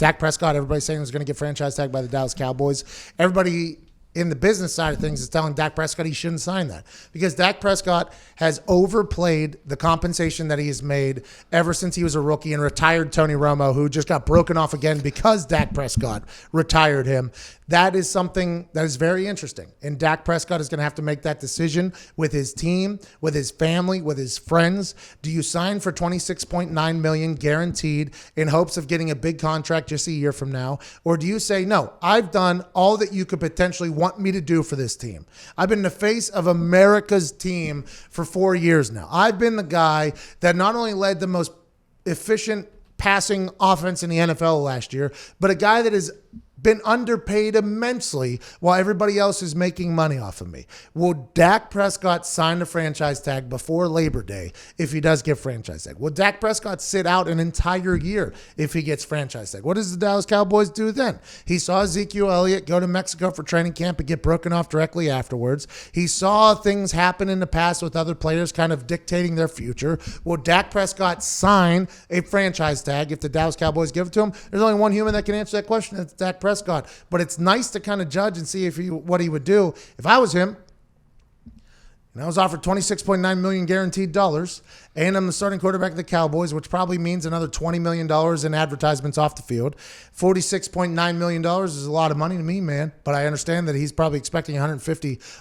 Dak Prescott, everybody's saying was going to get franchise tagged by the Dallas Cowboys. Everybody in the business side of things is telling Dak Prescott he shouldn't sign that because Dak Prescott has overplayed the compensation that he has made ever since he was a rookie and retired Tony Romo, who just got broken off again because Dak Prescott retired him. That is something that is very interesting. And Dak Prescott is going to have to make that decision with his team, with his family, with his friends. Do you sign for $26.9 million guaranteed in hopes of getting a big contract just a year from now? Or do you say, no, I've done all that you could potentially want me to do for this team. I've been the face of America's team for 4 years now. I've been the guy that not only led the most efficient passing offense in the NFL last year, but a guy that has been underpaid immensely while everybody else is making money off of me. Will Dak Prescott sign the franchise tag before Labor Day if he does get franchise tag? Will Dak Prescott sit out an entire year if he gets franchise tag? What does the Dallas Cowboys do then? He saw Ezekiel Elliott go to Mexico for training camp and get broken off directly afterwards. He saw things happen in the past with other players kind of dictating their future. Will Dak Prescott sign a franchise tag if the Dallas Cowboys give it to him? There's only one human that can answer that question. It's Dak Prescott. But it's nice to kind of judge and see what he would do. If I was him, and I was offered $26.9 million guaranteed dollars, and I'm the starting quarterback of the Cowboys, which probably means another $20 million in advertisements off the field. $46.9 million is a lot of money to me, man. But I understand that he's probably expecting 100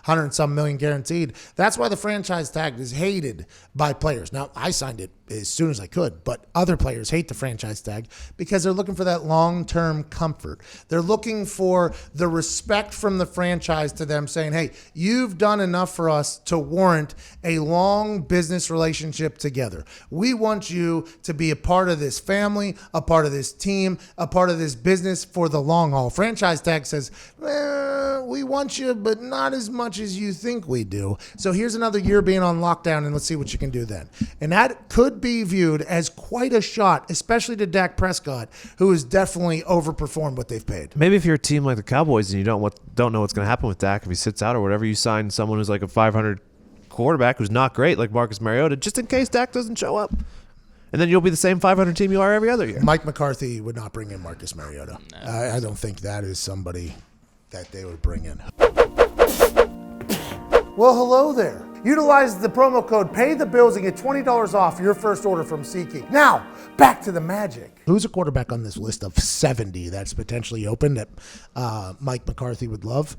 and some million guaranteed. That's why the franchise tag is hated by players. Now, I signed it as soon as I could, but other players hate the franchise tag because they're looking for that long-term comfort. They're looking for the respect from the franchise to them saying, hey, you've done enough for us to warrant a long business relationship together. We want you to be a part of this family, a part of this team, a part of this business for the long haul. Franchise tag says, we want you, but not as much as you think we do. So here's another year being on lockdown, and let's see what you can do then. And that could be viewed as quite a shot, especially to Dak Prescott, who has definitely overperformed what they've paid. Maybe if you're a team like the Cowboys and you don't know what's going to happen with Dak if he sits out or whatever, you sign someone who's like a 500 quarterback who's not great, like Marcus Mariota, just in case Dak doesn't show up. And then you'll be the same 500 team you are every other year. Mike McCarthy would not bring in Marcus Mariota. No. I don't think that is somebody that they would bring in. Well, hello there. Utilize the promo code PAYTHEBILLS and get $20 off your first order from SeatGeek. Now, back to the magic. Who's a quarterback on this list of 70 that's potentially open that Mike McCarthy would love?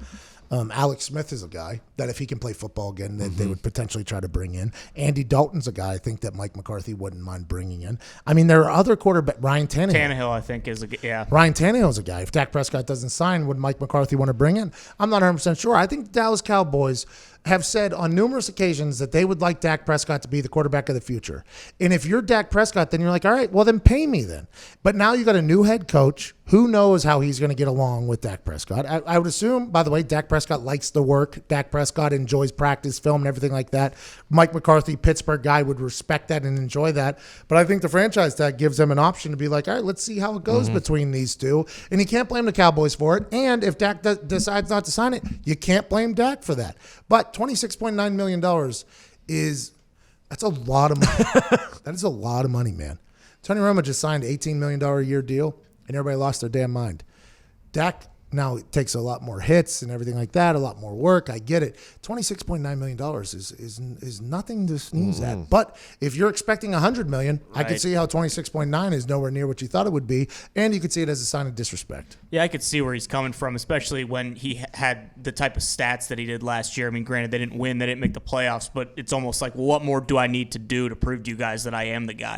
Alex Smith is a guy that if he can play football again, that they would potentially try to bring in. Andy Dalton's a guy I think that Mike McCarthy wouldn't mind bringing in. I mean, there are other quarterbacks. Ryan Tannehill. Tannehill, I think, is yeah. Ryan Tannehill's a guy. If Dak Prescott doesn't sign, would Mike McCarthy want to bring in? I'm not 100% sure. I think the Dallas Cowboys have said on numerous occasions that they would like Dak Prescott to be the quarterback of the future. And if you're Dak Prescott, then you're like, all right, well, then pay me then. But now you got a new head coach. Who knows how he's going to get along with Dak Prescott? I would assume, by the way, Dak Prescott likes the work. Dak Prescott enjoys practice, film, and everything like that. Mike McCarthy, Pittsburgh guy, would respect that and enjoy that. But I think the franchise tag gives them an option to be like, all right, let's see how it goes between these two. And you can't blame the Cowboys for it. And if Dak decides not to sign it, you can't blame Dak for that. But $26.9 million that's a lot of money. That is a lot of money, man. Tony Romo just signed an $18 million a year deal, and everybody lost their damn mind. Dak now takes a lot more hits and everything like that, a lot more work. I get it. $26.9 million is nothing to sneeze at. But if you're expecting $100 million, right, I could see how 26.9 is nowhere near what you thought it would be, and you could see it as a sign of disrespect. Yeah, I could see where he's coming from, especially when he had the type of stats that he did last year. I mean, granted, they didn't win, they didn't make the playoffs, but it's almost like, well, what more do I need to do to prove to you guys that I am the guy?